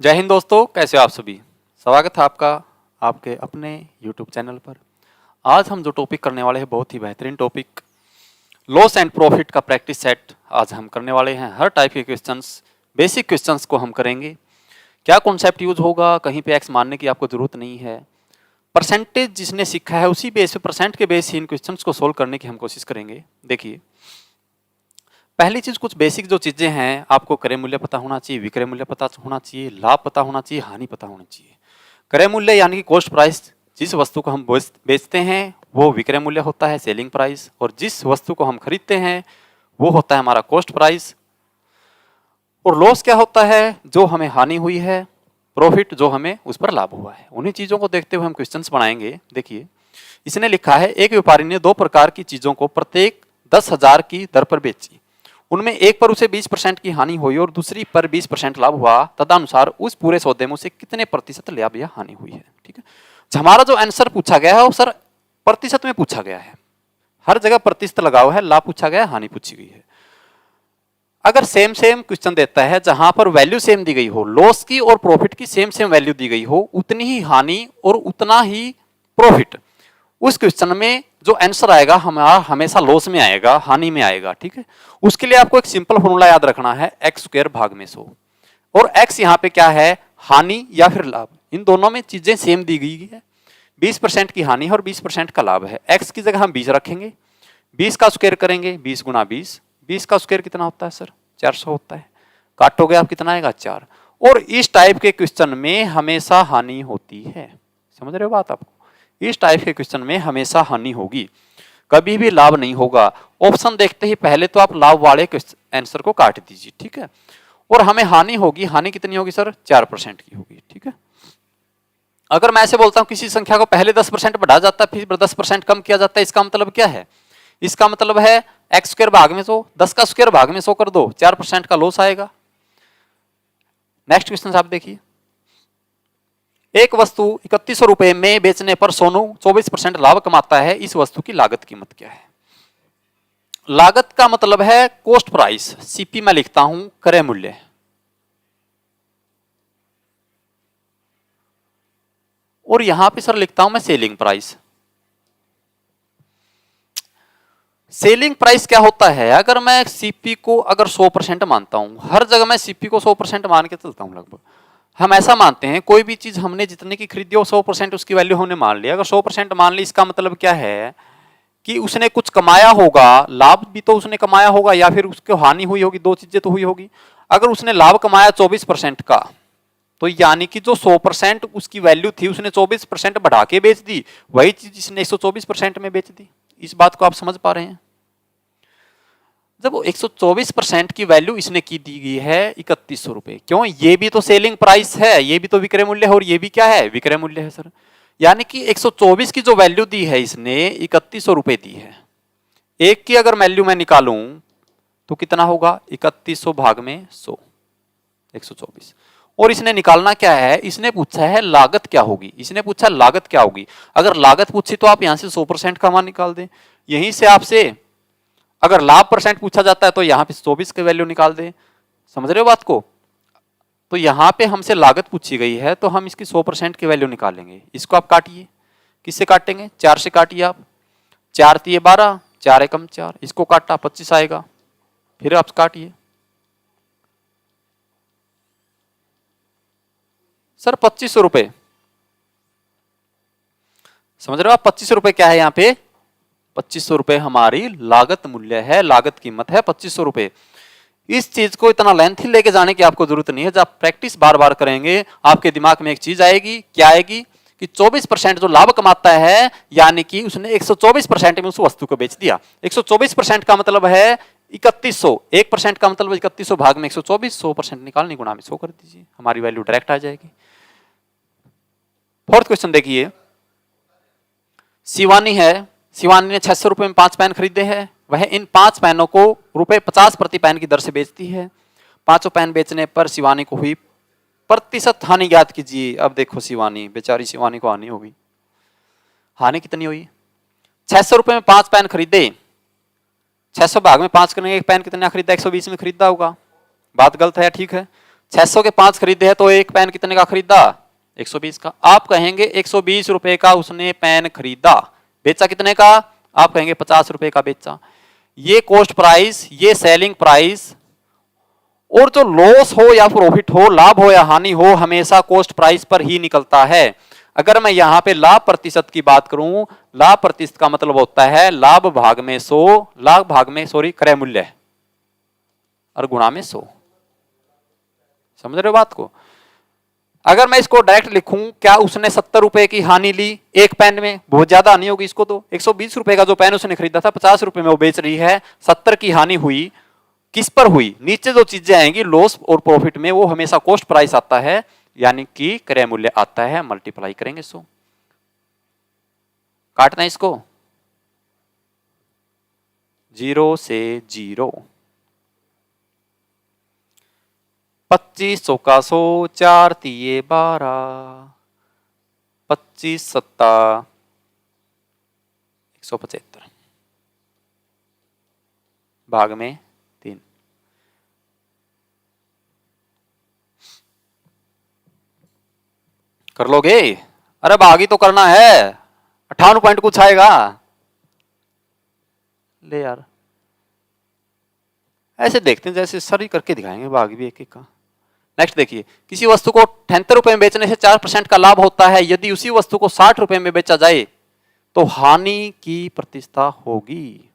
जय हिंद दोस्तों, कैसे हो आप सभी। स्वागत है आपका आपके अपने YouTube चैनल पर। आज हम जो टॉपिक करने वाले हैं बहुत ही बेहतरीन टॉपिक, लॉस एंड प्रॉफिट का प्रैक्टिस सेट आज हम करने वाले हैं। हर टाइप के क्वेश्चंस, बेसिक क्वेश्चंस को हम करेंगे। क्या कॉन्सेप्ट यूज होगा, कहीं पे एक्स मानने की आपको जरूरत नहीं है। परसेंटेज जिसने सीखा है उसी बेस पे, परसेंट के बेस ही इन क्वेश्चंस को सोल्व करने की हम कोशिश करेंगे। देखिए, पहली चीज, कुछ बेसिक जो चीजें हैं, आपको क्रय मूल्य पता होना चाहिए, विक्रय मूल्य पता होना चाहिए, लाभ पता होना चाहिए, हानि पता होनी चाहिए। क्रय मूल्य यानी कि कॉस्ट प्राइस, जिस वस्तु को हम बेचते हैं वो विक्रय मूल्य होता है, सेलिंग प्राइस। और जिस वस्तु को हम खरीदते हैं वो होता है हमारा कॉस्ट प्राइस। और लॉस क्या होता है, जो हमें हानि हुई है। प्रॉफिट, जो हमें उस पर लाभ हुआ है। उन्हीं चीजों को देखते हुए हम क्वेश्चंस बनाएंगे। देखिए, इसने लिखा है, एक व्यापारी ने दो प्रकार की चीजों को प्रत्येक 10,000 की दर पर बेची। उनमें एक पर उसे 20% की हानि हुई और दूसरी पर 20% लाभ हुआ। तदनुसार उस पूरे सौदे में उसे कितने प्रतिशत लाभ या हानि हुई है। ठीक है, हमारा जो आंसर पूछा गया है वो सर प्रतिशत में पूछा गया है। हर जगह प्रतिशत लगा हुआ है, लाभ पूछा गया है, हानि पूछी गई है। अगर सेम सेम क्वेश्चन देता है जहां पर वैल्यू सेम दी गई हो, लॉस की और प्रॉफिट की सेम सेम वैल्यू दी गई हो, उतनी ही हानि और उतना ही प्रॉफिट, उस क्वेश्चन में जो आंसर आएगा हमारा हमेशा लॉस में आएगा, हानि में आएगा। ठीक है, उसके लिए आपको एक सिंपल फॉर्मूला याद रखना है, एक्स स्क्वायर भाग में 100। और एक्स यहाँ पे क्या है, हानि या फिर लाभ। इन दोनों में चीजें सेम दी गई है। 20% की हानि और 20% का लाभ है। एक्स की जगह हम 20 रखेंगे, 20 का स्क्वायर करेंगे, 20 गुना 20, 20 का स्क्वायर कितना होता है सर, 400 होता है। काटोगे आप, कितना आएगा, 4। और इस टाइप के क्वेश्चन में हमेशा हानि होती है। समझ रहे हो बात आपको, इस टाइप के क्वेश्चन में हमेशा हानि होगी, कभी भी लाभ नहीं होगा। ऑप्शन देखते ही पहले तो आप लाभ वाले आंसर को काट दीजिए। ठीक है, और हमें हानि होगी, हानि कितनी होगी सर, 4% की होगी। ठीक है, अगर मैं ऐसे बोलता हूं किसी संख्या को पहले 10% बढ़ाया जाता है फिर 10% कम किया जाता है, इसका मतलब क्या है, इसका मतलब है एक्स स्क्वायर भाग में 100, 10 का स्क्वायर भाग में 100 कर दो, 4% का लॉस आएगा। नेक्स्ट क्वेश्चन आप देखिए, एक वस्तु 3100 रुपए में बेचने पर सोनू 24% लाभ कमाता है। इस वस्तु की लागत कीमत क्या है। लागत का मतलब है कॉस्ट प्राइस, सीपी में लिखता हूं क्रय मूल्य। और यहां पे सर लिखता हूं मैं सेलिंग प्राइस। सेलिंग प्राइस क्या होता है, अगर मैं सीपी को अगर 100% मानता हूं, हर जगह मैं सीपी को 100% मान के चलता हूं लगभग। हम ऐसा मानते हैं कोई भी चीज हमने जितने की खरीदी हो 100% उसकी वैल्यू हमने मान लिया। अगर 100% मान ली, इसका मतलब क्या है कि उसने कुछ कमाया होगा, लाभ भी तो उसने कमाया होगा या फिर उसको हानि हुई होगी, दो चीजें तो हुई होगी। अगर उसने लाभ कमाया 24% का, तो यानी कि जो 100% उसकी वैल्यू थी उसने 24% बढ़ा के बेच दी, वही चीज इसने 124% में बेच दी। इस बात को आप समझ पा रहे हैं। जब वो 124% की वैल्यू इसने की दी गई है 3100 रुपए, क्यों, ये भी तो सेलिंग प्राइस है, ये भी तो विक्रय मूल्य है, और ये भी क्या है, विक्रय मूल्य है सर। यानी कि 124 की जो वैल्यू दी है इसने 3100 रुपए दी है। एक की अगर वैल्यू मैं निकालूं तो कितना होगा, 3100 भाग में 100, 124। और इसने निकालना क्या है, इसने पूछा है लागत क्या होगी, इसने पूछा लागत क्या होगी। अगर लागत पूछी तो आप यहां से 100% का मान निकाल दें। यहीं से आपसे अगर लाभ परसेंट पूछा जाता है तो यहां पे 24 की वैल्यू निकाल दें। समझ रहे हो बात को। तो यहां पे हमसे लागत पूछी गई है तो हम इसकी 100% की वैल्यू निकालेंगे। इसको आप काटिए, किससे काटेंगे, 4 से काटिए आप। 4 दिए 12, 4 एकम 4, इसको काटा 25 आएगा, फिर आप काटिए। सर 2500 रुपए, समझ रहे हो आप, 2500 रुपए क्या है यहाँ पे, 2500 रुपए हमारी लागत मूल्य है, लागत कीमत है 2500 रुपए। इस चीज को इतना लेंथी लेके जाने की आपको जरूरत नहीं है। जब आप प्रैक्टिस बार बार करेंगे आपके दिमाग में एक चीज आएगी, क्या आएगी, कि 24% जो लाभ कमाता है, यानी कि उसने 124% में उस वस्तु को बेच दिया। 124% का मतलब है 3100, 1% का मतलब 3100 भाग में 124, 100% निकालने गुणा में 100 कर दीजिए, हमारी वैल्यू डायरेक्ट आ जाएगी। फोर्थ क्वेश्चन देखिए, शिवानी है, शिवानी ने 600 रुपए में 5 पेन खरीदे हैं। वह इन 5 पेनों को रुपए 50 प्रति पेन की दर से बेचती है। 5 पेन बेचने पर शिवानी को हुई प्रतिशत हानि ज्ञात कीजिए। अब देखो शिवानी, बेचारी शिवानी को हानि होगी। हानि कितनी हुई, 600 रुपए में 5 पेन खरीदे, 600 भाग में 5 करने, एक पेन कितना खरीदा, 120 में खरीदा होगा। बात गलत है, ठीक है। 600 के 5 खरीदे हैं तो एक पेन कितने का खरीदा? 120 का। आप कहेंगे 120 रुपए का उसने पेन खरीदा, बेचा कितने का? आप कहेंगे 50 रुपए का बेचा। ये कॉस्ट प्राइस, ये सेलिंग प्राइस, और जो लॉस हो या प्रॉफिट हो, लाभ हो या हानि हो, हमेशा कॉस्ट प्राइस पर ही निकलता है। अगर मैं यहां पे लाभ प्रतिशत की बात करूं, लाभ प्रतिशत का मतलब होता है लाभ भाग में 100, लाभ भाग में क्रय मूल्य और गुणा में 100। समझ रहे हो बात को? अगर मैं इसको डायरेक्ट लिखूं, क्या उसने 70 रुपए की हानि ली एक पेन में? बहुत ज्यादा हानि होगी इसको तो। 120 रुपए का जो पेन उसने खरीदा था 50 रुपए में वो बेच रही है, 70 की हानि हुई। किस पर हुई? नीचे जो चीजें आएंगी लॉस और प्रॉफिट में, वो हमेशा कॉस्ट प्राइस आता है, यानी कि क्रय मूल्य आता है। मल्टीप्लाई करेंगे 100, काटना है इसको 0 से 0। 25 का 100, 4 तिये 12, 25 सत्ता 175 भाग में 3। कर लोगे? अरे भागी तो करना है, 58 पॉइंट कुछ आएगा। ले यार, ऐसे देखते हैं जैसे सर ही करके दिखाएंगे, भाग भी एक एक का। नेक्स्ट देखिए, किसी वस्तु को 78 रुपए में बेचने से 4% का लाभ होता है। यदि उसी वस्तु को 60 रुपए में बेचा जाए तो हानि की प्रतिशत होगी।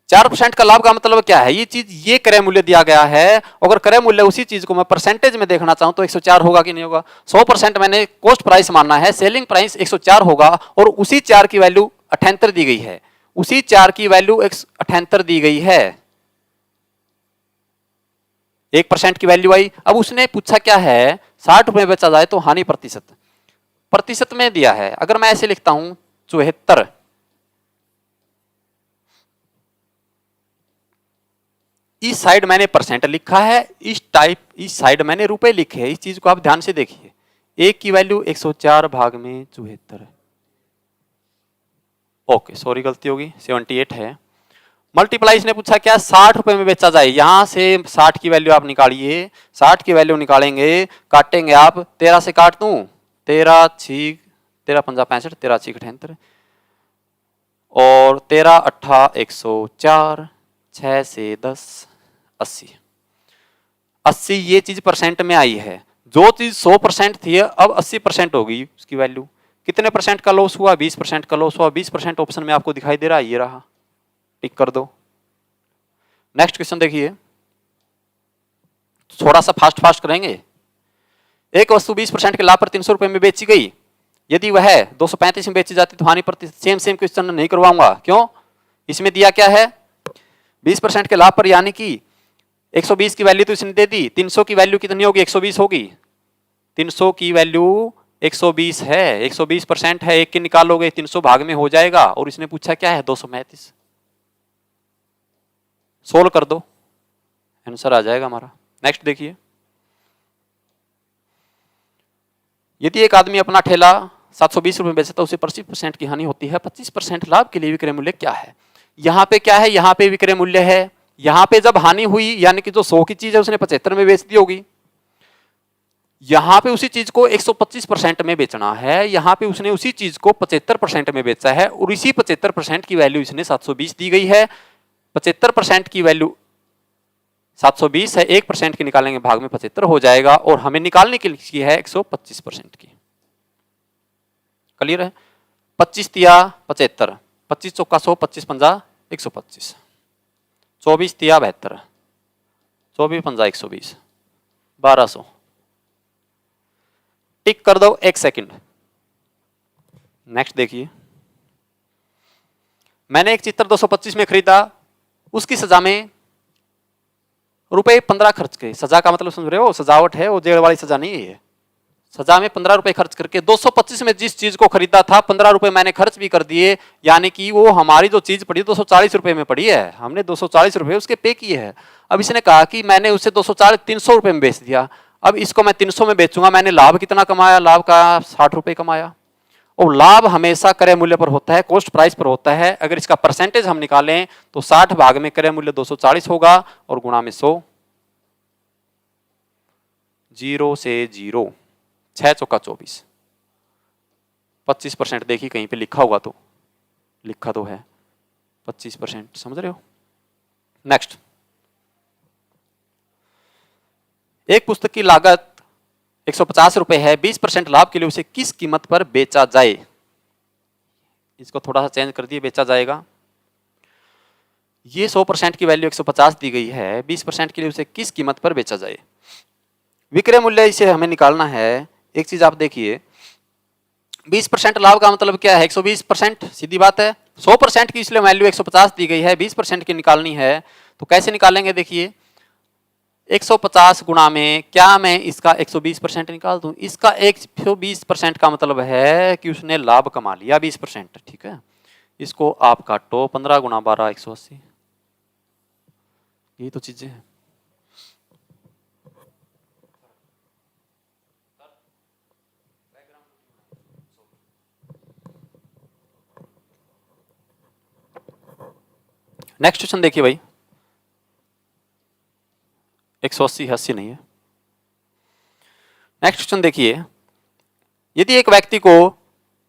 4% का लाभ का मतलब क्या है? ये चीज, ये क्रय मूल्य दिया गया है। अगर क्रय मूल्य उसी चीज को मैं परसेंटेज में देखना चाहूं तो 104 होगा कि नहीं होगा? 100% मैंने कॉस्ट प्राइस मानना है, सेलिंग प्राइस 104 होगा, और उसी 4 की वैल्यू 78 दी गई है। उसी 4 की वैल्यू 78 दी गई है, 1% की वैल्यू आई। अब उसने पूछा क्या है? 60 रुपए बेचा जाए तो हानि प्रतिशत, प्रतिशत में दिया है। अगर मैं ऐसे लिखता हूं 74, इस साइड मैंने परसेंट लिखा है, इस साइड मैंने रुपए लिखे हैं। इस चीज को आप ध्यान से देखिए, एक की वैल्यू 104 भाग में 74। ओके, सॉरी गलती होगी, 78 है। मल्टीप्लाई इसने पूछा क्या? 60 रुपए में बेचा जाए। यहां से 60 की वैल्यू आप निकालिए, 60 की वैल्यू निकालेंगे, काटेंगे आप, 13 से काट दूं, 13 6 13 5 65, 13 6 78, और 13 8 104, 6 से 10 80। 80 ये चीज परसेंट में आई है। जो चीज 100% थी अब 80% होगी उसकी वैल्यू। कितने परसेंट का लॉस हुआ? 20% का लॉस हुआ। 20% ऑप्शन में आपको दिखाई दे रहा है, ये रहा, टिक कर दो। नेक्स्ट क्वेश्चन देखिए, थोड़ा सा फास्ट करेंगे। एक वस्तु 20% के लाभ पर 300 रुपए में बेची गई। यदि वह 235 में बेची जाती तो हानि प्रतिशत। सेम क्वेश्चन नहीं करवाऊंगा, क्यों? इसमें दिया क्या है? 20% के लाभ पर, यानी कि 120 की वैल्यू तो इसने दे दी, 300 की वैल्यू कितनी होगी? 120 होगी। 300 की वैल्यू 120 है, 120% है, एक की निकालोगे 300 भाग में हो जाएगा। और इसने पूछा क्या है? 235। सोल्व कर दो, आंसर आ जाएगा हमारा। नेक्स्ट देखिए, यदि एक आदमी अपना ठेला 720 रुपए में बेचता है, उसे 25% की हानि होती है। 25% लाभ के लिए विक्रय मूल्य क्या है? यहां पे क्या है? यहां पे विक्रय मूल्य है। यहां पे जब हानि हुई, यानी कि जो 100 की चीज है उसने 75 में बेच दी होगी। यहां पे उसी चीज को 125% में बेचना है। यहां पे उसने उसी चीज को 75% में बेचा है, और इसी 75% की वैल्यू इसने 720 दी गई है। 75% की वैल्यू 720 है, 1% की निकालेंगे भाग में 75 हो जाएगा, और हमें निकालने के लिए है 125% की। क्लियर है? 25 तिया 75, 25 चौका 100, 25 पंजा 125, 24 तिया 72, 24 पंजा 120, 1200। टिक कर दो 1 सेकंड। नेक्स्ट देखिए, मैंने एक चित्र 225 में खरीदा, उसकी सजा में रुपए 15 खर्च के, सजा का मतलब समझ रहे हो? सजावट है, वो जेड़ वाली सजा नहीं है। सजा में 15 रुपए खर्च करके 225 में जिस चीज को खरीदा था 15 रुपए मैंने खर्च भी कर दिए, यानी कि वो हमारी जो चीज पड़ी 240 रुपए में पड़ी है, हमने 240 रुपए उसके पे किए हैं। अब इसने कहा कि मैंने उसे 240 300 रुपए में बेच दिया। अब इसको मैं 300 में बेचूंगा, मैंने लाभ कितना कमाया? लाभ का 60 रुपए कमाया। और लाभ हमेशा क्रय मूल्य पर होता है, कॉस्ट प्राइस पर होता है। अगर इसका परसेंटेज हम निकालें तो 60 भाग में क्रय मूल्य 240 होगा, और गुणा में 100। 0 से 0, 6 चौका 24, 25% देखिए कहीं पे लिखा होगा तो, लिखा तो है 25%, समझ रहे हो। नेक्स्ट, एक पुस्तक की लागत 150 रुपए है, 20% लाभ के लिए उसे किस कीमत पर बेचा जाए। इसको थोड़ा सा चेंज कर दिए, बेचा जाएगा। ये 100% की वैल्यू 150 दी गई है, 20% के लिए उसे किस कीमत पर बेचा जाए। विक्रय मूल्य इसे हमें निकालना है। एक चीज आप देखिए, 20% लाभ का मतलब क्या है, 120%, सीधी बात है। 100% की इसलिए वैल्यू 150 दी गई है, 20% की निकालनी है, तो कैसे निकालेंगे। देखिए 150 गुणा में क्या मैं इसका 120% निकाल दूं। इसका 120% का मतलब है कि उसने लाभ कमा लिया 20%, ठीक है। इसको आप काटो, 15 गुणा 12, 180, यही तो चीजें हैं। नेक्स्ट क्वेश्चन देखिए भाई, 180 है, 80 नहीं है। नेक्स्ट क्वेश्चन देखिए, यदि एक व्यक्ति को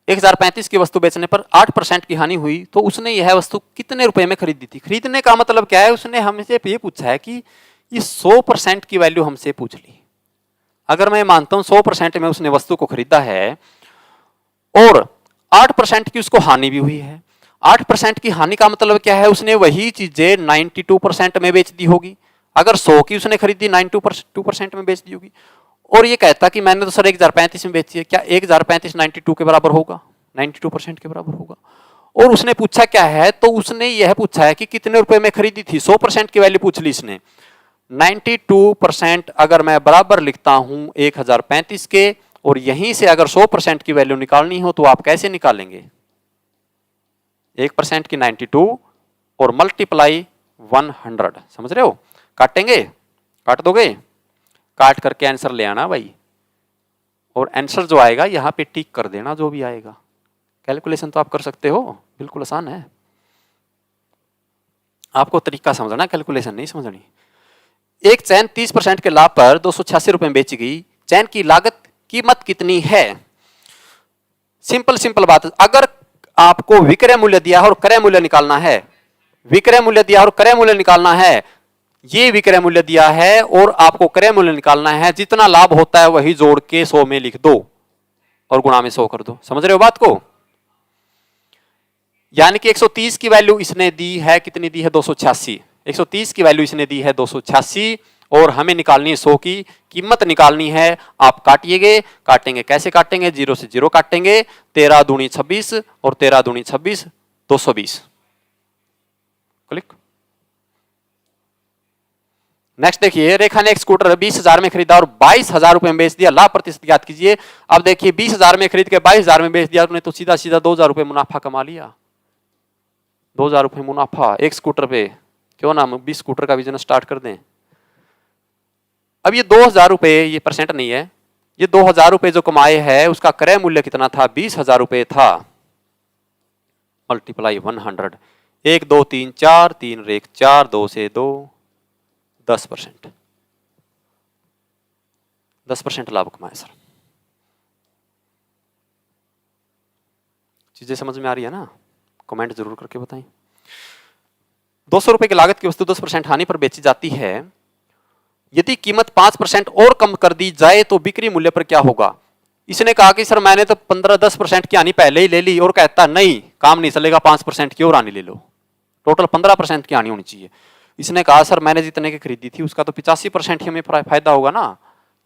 1035 की वस्तु बेचने पर 8% की हानि हुई तो उसने यह वस्तु कितने रुपए में खरीदी थी। खरीदने का मतलब क्या है, उसने हमसे ये पूछा है कि ये 100% की वैल्यू हमसे पूछ ली। अगर मैं मानता हूं 100% में उसने वस्तु को खरीदा है और 8% की उसको हानि भी हुई है। 8% की हानि का मतलब क्या है, उसने वही चीजें 92% में बेच दी होगी। अगर 100 की उसने खरीदी 92% में बेच दी होगी। और ये कहता कि मैंने तो सर 1035 में बेची है, क्या 1035 92 के बराबर होगा, 92% के बराबर होगा। और उसने पूछा क्या है, तो उसने यह पूछा है कि कितने रुपए में खरीदी थी। 100% की वैल्यू पूछ ली इसने। 92% अगर मैं बराबर लिखता हूं 1035 के, और यहीं से अगर 100% की वैल्यू निकालनी हो तो आप कैसे निकालेंगे। 1% की 92 और मल्टीप्लाई 100, समझ रहे हो। काटेंगे, काट दोगे, काट करके आंसर ले आना भाई। और आंसर जो आएगा यहां पे टिक कर देना, जो भी आएगा। कैलकुलेशन तो आप कर सकते हो, बिल्कुल आसान है। आपको तरीका समझना, कैलकुलेशन नहीं समझनी। एक चैन 30% के लाभ पर 286 रुपए में बेची गई। चैन की लागत कीमत कितनी है। सिंपल बात, अगर आपको विक्रय मूल्य दिया है और क्रय मूल्य निकालना है, विक्रय मूल्य दिया और क्रय मूल्य निकालना है, ये विक्रय मूल्य दिया है और आपको क्रय मूल्य निकालना है, जितना लाभ होता है वही जोड़ के 100 में लिख दो और गुणा में 100 कर दो। समझ रहे हो बात को। यानी कि 130 की वैल्यू इसने दी है, कितनी दी है, 286। 130 की वैल्यू इसने दी है 286 और हमें निकालनी है 100 की कीमत निकालनी है। आप काटिएगे, काटेंगे कैसे काटेंगे, 0 से 0 काटेंगे। 13 दूनी 26 और 13 दूनी 26, 220। क्लिक। नेक्स्ट देखिए, रेखा ने एक स्कूटर 20,000 में खरीदा और 22,000 रुपए में बेच दिया। लाभ प्रतिशत ज्ञात कीजिए। अब देखिए 20,000 में खरीद के 22,000 में बेच दिया, उन्हें तो सीधा 2,000 रुपए मुनाफा कमा लिया। 2,000 रुपए मुनाफा एक स्कूटर पे। क्यों ना 20 स्कूटर का बिजनेस स्टार्ट कर दें। अब ये 2,000 रुपए, ये परसेंट नहीं है, ये 2,000 रुपए जो कमाए हैं उसका क्रय मूल्य कितना था, 20,000 रुपए था। मल्टीप्लाई 100, 1 2 3 4, 3 रेख 4, 2 से 2, 10%। 10% लाभ कमाए सर। चीजें समझ में आ रही है ना, कमेंट जरूर करके बताएं। 200 रुपए की लागत की वस्तु 10% हानि पर बेची जाती है। यदि कीमत 5% और कम कर दी जाए तो बिक्री मूल्य पर क्या होगा। इसने कहा कि सर मैंने तो 15-10% की हानि पहले ही ले ली, और कहता नहीं काम नहीं चलेगा, 5% की और हानि ले लो, टोटल 15% की हानि होनी चाहिए। इसने कहा सर मैंने जितने की खरीदी थी उसका तो 85% ही हमें फायदा होगा ना।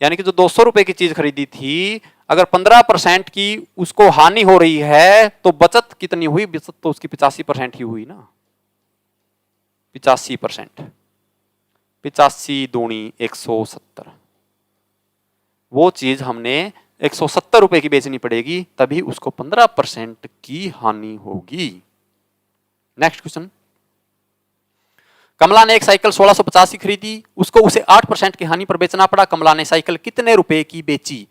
यानी कि जो 200 रुपए की चीज खरीदी थी, अगर 15% की उसको हानि हो रही है तो बचत कितनी हुई, बचत तो उसकी 85% ही हुई ना। 85%, 85 दूनी 170, वो चीज हमने 170 रुपए की बेचनी पड़ेगी, तभी उसको 15% की हानि होगी। नेक्स्ट क्वेश्चन, कमला ने एक साइकिल 1650 की खरीदी, उसको उसे 8% की हानि पर बेचना पड़ा। कमला ने साइकिल कितने रुपए की बेची।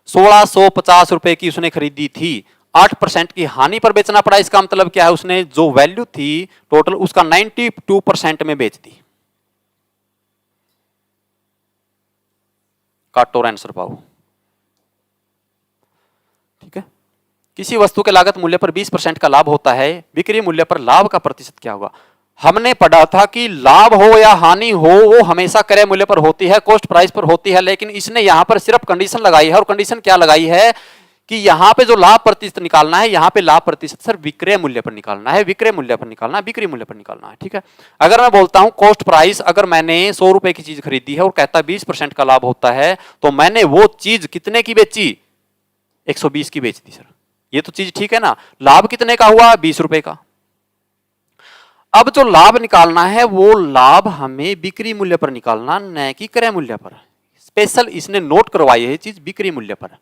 1650 रुपए की उसने खरीदी थी, 8% की हानि पर बेचना पड़ा। इसका मतलब क्या है, उसने जो वैल्यू थी टोटल उसका 92% में बेच दी। काटो और आंसर पाओ। ठीक है, किसी वस्तु के लागत मूल्य पर 20% का लाभ होता है, बिक्री मूल्य पर लाभ का प्रतिशत क्या होगा? हमने पढ़ा था कि लाभ हो या हानि हो वो हमेशा क्रय मूल्य पर होती है, कॉस्ट प्राइस पर होती है, लेकिन इसने यहां पर सिर्फ कंडीशन लगाई है, और कंडीशन क्या लगाई है कि यहां पे जो लाभ प्रतिशत निकालना है, यहां पे लाभ प्रतिशत सर विक्रय मूल्य पर निकालना है, विक्रय मूल्य पर निकालना है, बिक्री मूल्य पर निकालना है। ठीक है, अगर मैं बोलता हूं कॉस्ट प्राइस, अगर मैंने 100 रुपए की चीज खरीदी है और कहता 20% का लाभ होता है, तो मैंने वो चीज कितने की बेची? 120 की बेच दी सर। ये तो चीज ठीक है ना, लाभ कितने का हुआ? 20 रुपए का। अब जो लाभ निकालना है वो लाभ हमें बिक्री मूल्य पर निकालना, न कि क्रय मूल्य पर। स्पेशल इसने नोट करवाई है चीज बिक्री मूल्य पर,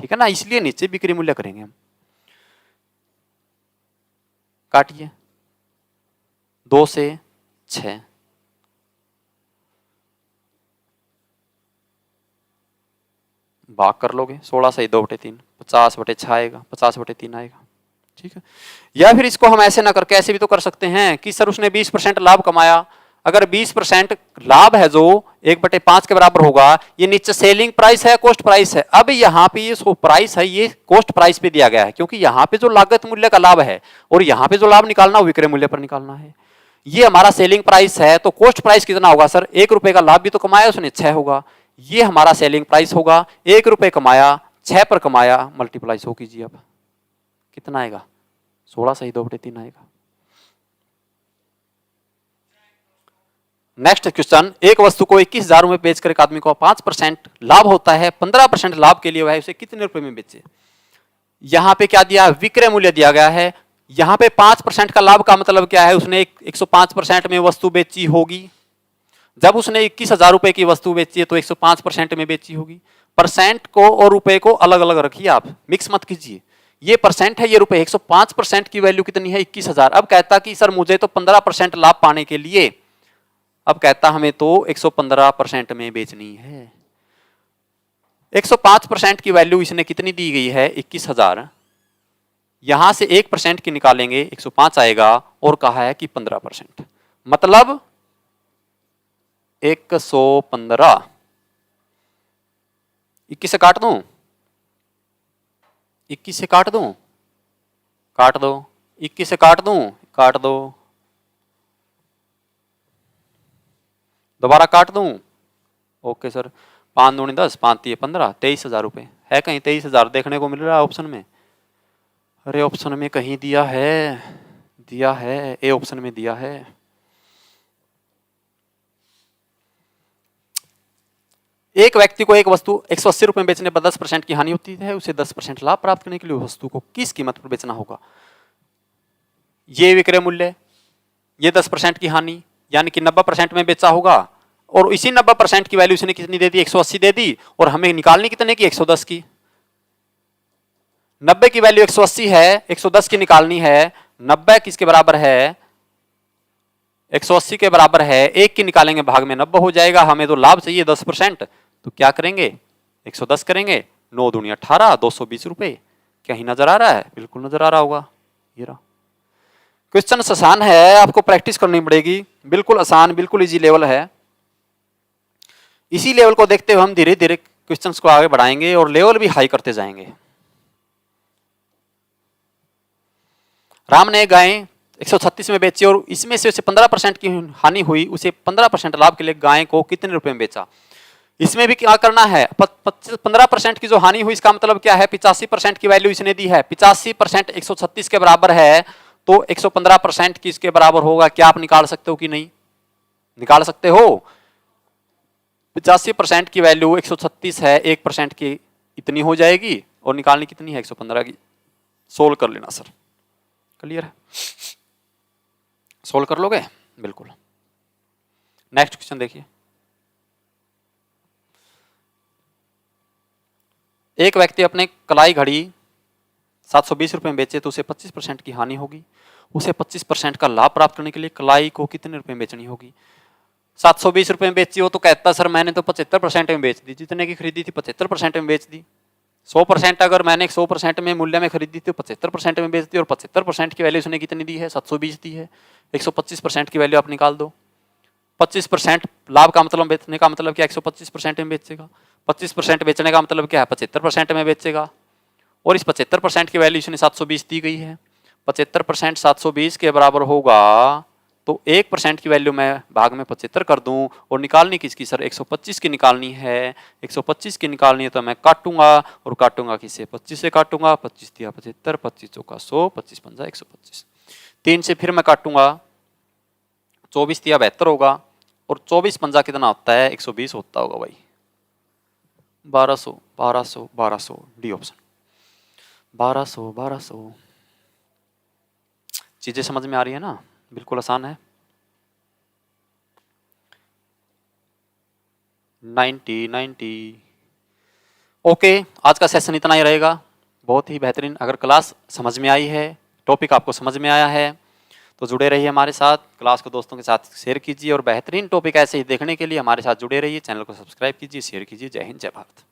ठीक है ना, इसलिए नीचे बिक्री मूल्य करेंगे हम। काटिए 2 से 6, भाग कर लोगे 16 से 2/3, 50/6 आएगा, 50/3 आएगा। ठीक है, या फिर इसको हम ऐसे ना करके ऐसे भी तो कर सकते हैं कि सर उसने 20% लाभ कमाया, अगर 20% लाभ है जो 1/5 के बराबर होगा, ये नीचे सेलिंग प्राइस है, कॉस्ट प्राइस है। अब यहाँ पे ये प्राइस है, ये कॉस्ट प्राइस पे दिया गया है, क्योंकि यहाँ पे जो लागत मूल्य का लाभ है और यहाँ पे जो लाभ निकालना वो विक्रय मूल्य पर निकालना है। ये हमारा सेलिंग प्राइस है, तो कॉस्ट प्राइस कितना होगा सर? 1 रुपए का लाभ भी तो कमाया उसने, 6 होगा। ये हमारा सेलिंग प्राइस होगा, 1 रुपए कमाया, 6 पर कमाया, मल्टीप्लाई 100 कीजिए। अब कितना आएगा? 16 सही 2/3 आएगा। नेक्स्ट क्वेश्चन, एक वस्तु को 21,000 में बेचकर एक आदमी को 5% लाभ होता है, 15% लाभ के लिए वह उसे कितने रुपए में बेचे? यहां पे क्या दिया? विक्रय मूल्य दिया गया है। यहां पे 5% का लाभ का मतलब क्या है? उसने 105% में वस्तु बेची होगी। जब उसने 21,000 रुपए की वस्तु बेची है तो 105% में बेची होगी। परसेंट को और रुपए को अलग अलग रखिए, आप मिक्स मत कीजिए। ये परसेंट है, ये रुपए। 105% की वैल्यू कितनी है? 21,000। अब कहता कि सर मुझे तो 15% लाभ पाने के लिए, अब कहता हमें तो 115% में बेचनी है। 105% की वैल्यू इसने कितनी दी गई है? 21,000। यहां से 1% की निकालेंगे 105 आएगा, और कहा है कि 15%, मतलब 115। 21 से काट दूं? 21 से काट दूं? काट दो। 21 से काट दूं? काट दो। दोबारा काट दूं? Okay sir. 5 दूनी 10, 5 3 15, 23,000 रुपए है। कहीं 23,000 देखने को मिल रहा है ऑप्शन में? अरे ऑप्शन में कहीं दिया है, दिया है, ए ऑप्शन में दिया है। एक व्यक्ति को एक वस्तु 180 रुपए में बेचने पर 10% की हानि होती है, उसे 10% लाभ प्राप्त करने के लिए वस्तु को किस कीमत पर बेचना होगा? ये विक्रय मूल्य, ये 10% की हानि, यानी कि 90% में बेचा होगा, और इसी 90% की वैल्यू उसने कितनी दे दी? 180 दे दी, और हमें निकालनी कितने की? 110 की। 90 की वैल्यू 180 है, 110 की निकालनी है। 90 किसके बराबर है? 180 के बराबर है। 1 की निकालेंगे, भाग में 90 हो जाएगा। हमें तो लाभ चाहिए 10%, तो क्या करेंगे? 110 करेंगे। 9 दूनी 18, 220 रुपए। कहीं नजर आ रहा है? बिल्कुल नजर आ रहा होगा। ये रहा क्वेश्चन। आसान है, आपको प्रैक्टिस करनी पड़ेगी। बिल्कुल आसान, बिल्कुल इजी लेवल है। इसी लेवल को देखते हुए हम धीरे धीरे क्वेश्चंस को आगे बढ़ाएंगे और लेवल भी हाई करते जाएंगे। राम ने गाय 136 में बेची और इसमें से उसे 15% की हानि हुई, उसे 15% लाभ के लिए गाय को कितने रुपए में बेचा? इसमें भी क्या करना है? 15% की जो हानि हुई, इसका मतलब क्या है? 85% की वैल्यू इसने दी है। 85% 136 के बराबर है, तो 115% की इसके बराबर होगा। क्या आप निकाल सकते हो कि नहीं? निकाल सकते हो। 85% की वैल्यू 136 है, 1% की इतनी हो जाएगी, और निकालनी कितनी है? 115 की। सोल्व कर लेना सर। क्लियर है? सोल्व कर लोगे? बिल्कुल। नेक्स्ट क्वेश्चन देखिए। एक व्यक्ति अपने कलाई घड़ी 720 रुपए में बेचे तो उसे 25% की हानि होगी। उसे 25% का लाभ प्राप्त करने के लिए कलाई को कितने रुपए में बेचनी होगी? 720 रुपए में बेची हो तो कहता सर मैंने तो 75% में बेच दी, जितने की खरीदी थी 75% में बेच दी। 100% अगर मैंने 100% में मूल्य में खरीदी थी तो 75% में बेच दी, और 75% की वैल्यू उसने कितनी दी है? 720 दी है। 125% की वैल्यू आप निकाल दो। 25% लाभ का मतलब बेचने का मतलब क्या? 125% में बेचेगा। 25% बेचने का मतलब क्या है, 75% में बेचेगा। और इस 75% की वैल्यूएशन 720 दी गई है। 75% 720 के बराबर होगा तो 1% की वैल्यू मैं भाग में 75 कर दूं और निकालनी किसकी सर, 125 की निकालनी है। 125 की निकालनी है तो मैं काटूंगा और काटूंगा किसे, 25 से काटूंगा। 25 दिया 75, 25 चौका 100, 25 पंजा 125। 3 से फिर मैं काटूंगा, 24 दिया 72 होगा और 24 पंजा कितना होता है, 120 होता होगा भाई। 1200 1200 1200 डी ऑप्शन। 1200 1200। चीजें समझ में आ रही है ना, बिल्कुल आसान है। 90 ओके, आज का सेशन इतना ही रहेगा, बहुत ही बेहतरीन। अगर क्लास समझ में आई है, टॉपिक आपको समझ में आया है तो जुड़े रहिए हमारे साथ, क्लास को दोस्तों के साथ शेयर कीजिए और बेहतरीन टॉपिक ऐसे ही देखने के लिए हमारे साथ जुड़े रहिए। चैनल को सब्सक्राइब कीजिए, शेयर कीजिए। जय हिंद, जय भारत।